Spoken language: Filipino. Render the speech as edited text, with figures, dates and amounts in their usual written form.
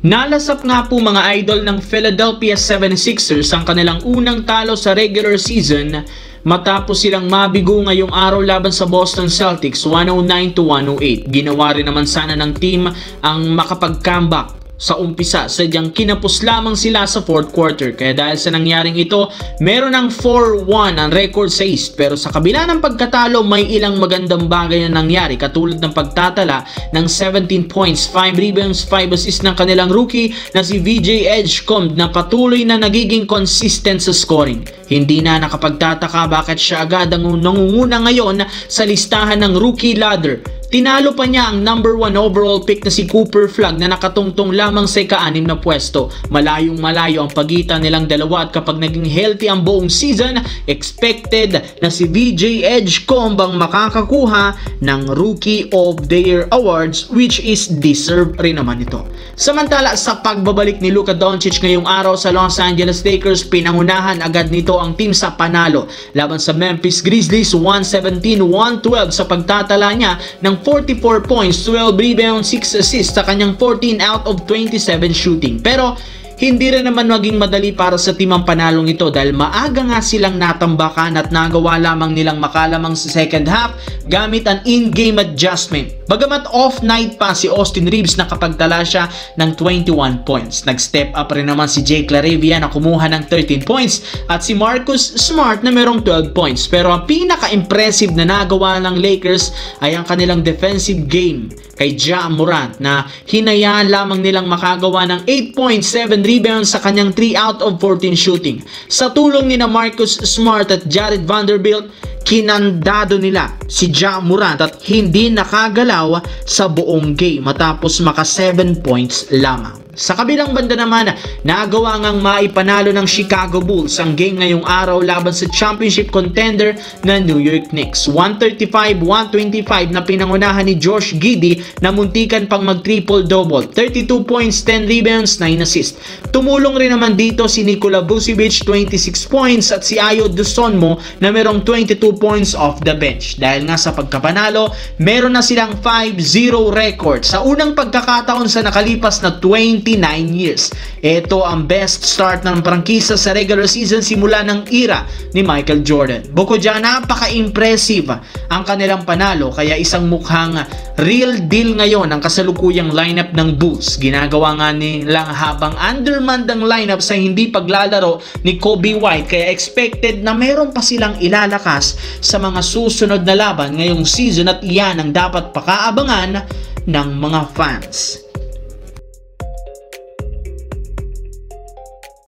Nalasap nga po mga idol ng Philadelphia 76ers ang kanilang unang talo sa regular season matapos silang mabigo ngayong araw laban sa Boston Celtics 109-108. Ginawa rin naman sana ng team ang makapag-comeback sa umpisa, sadyang kinapos lamang sila sa fourth quarter. Kaya dahil sa nangyaring ito, meron ng 4-1 ang record sa East. Pero sa kabila ng pagkatalo, may ilang magandang bagay na nangyari, katulad ng pagtatala ng 17 points, 5 rebounds, 5 assists ng kanilang rookie na si VJ Edgecombe na patuloy na nagiging consistent sa scoring. Hindi na nakapagtataka bakit siya agad ang nangunguna ngayon sa listahan ng rookie ladder. Tinalo pa niya ang number 1 overall pick na si Cooper Flagg na nakatungtong lamang sa ika-6 na pwesto. Malayong malayo ang pagitan nilang dalawa at kapag naging healthy ang buong season, expected na si VJ Edgecombe ang makakakuha ng Rookie of the Year awards, which is deserved rin naman ito. Samantala sa pagbabalik ni Luka Doncic ngayong araw sa Los Angeles Lakers, pinangunahan agad nito ang team sa panalo laban sa Memphis Grizzlies 117-112 sa pagtatala niya ng 44 points, 12 rebounds, 6 assists sa kanyang 14 out of 27 shooting. Pero hindi rin naman maging madali para sa team ang panalong ito dahil maaga nga silang natambakan at nagawa lamang nilang makalamang sa second half gamit ang in-game adjustment. Bagamat off-night pa si Austin Reeves nakapagtala siya ng 21 points. Nag-step up rin naman si Jake LaRavia na kumuha ng 13 points at si Marcus Smart na merong 12 points. Pero ang pinaka-impressive na nagawa ng Lakers ay ang kanilang defensive game kay Ja Morant na hinayaan lamang nilang makagawa ng 8 points, 7 rebounds sa kanyang 3 out of 14 shooting. Sa tulong ni na Marcus Smart at Jared Vanderbilt, kinandado nila si Ja Morant at hindi nakagalaw sa buong game matapos maka 7 points lamang. Sa kabilang banda naman, nagawa ngang maipanalo ng Chicago Bulls ang game ngayong araw laban sa championship contender na New York Knicks. 135-125 na pinangunahan ni Josh Giddey na muntikan pang mag-triple-double. 32 points, 10 rebounds, 9 assists. Tumulong rin naman dito si Nikola Vucevic, 26 points at si Ayo Dosunmu na merong 22 points off the bench. Dahil nga sa pagkapanalo, meron na silang 5-0 record sa unang pagkakataon sa nakalipas na 29 years. Ito ang best start ng prangkisa sa regular season simula ng era ni Michael Jordan. Bukod dyan, napaka-impressive ang kanilang panalo kaya isang mukhang real deal ngayon ang kasalukuyang lineup ng Bulls. Ginagawa nga nilang habang undermanned ang lineup sa hindi paglalaro ni Kobe White kaya expected na meron pa silang ilalakas sa mga susunod na laban ngayong season at iyan ang dapat pakaabangan ng mga fans.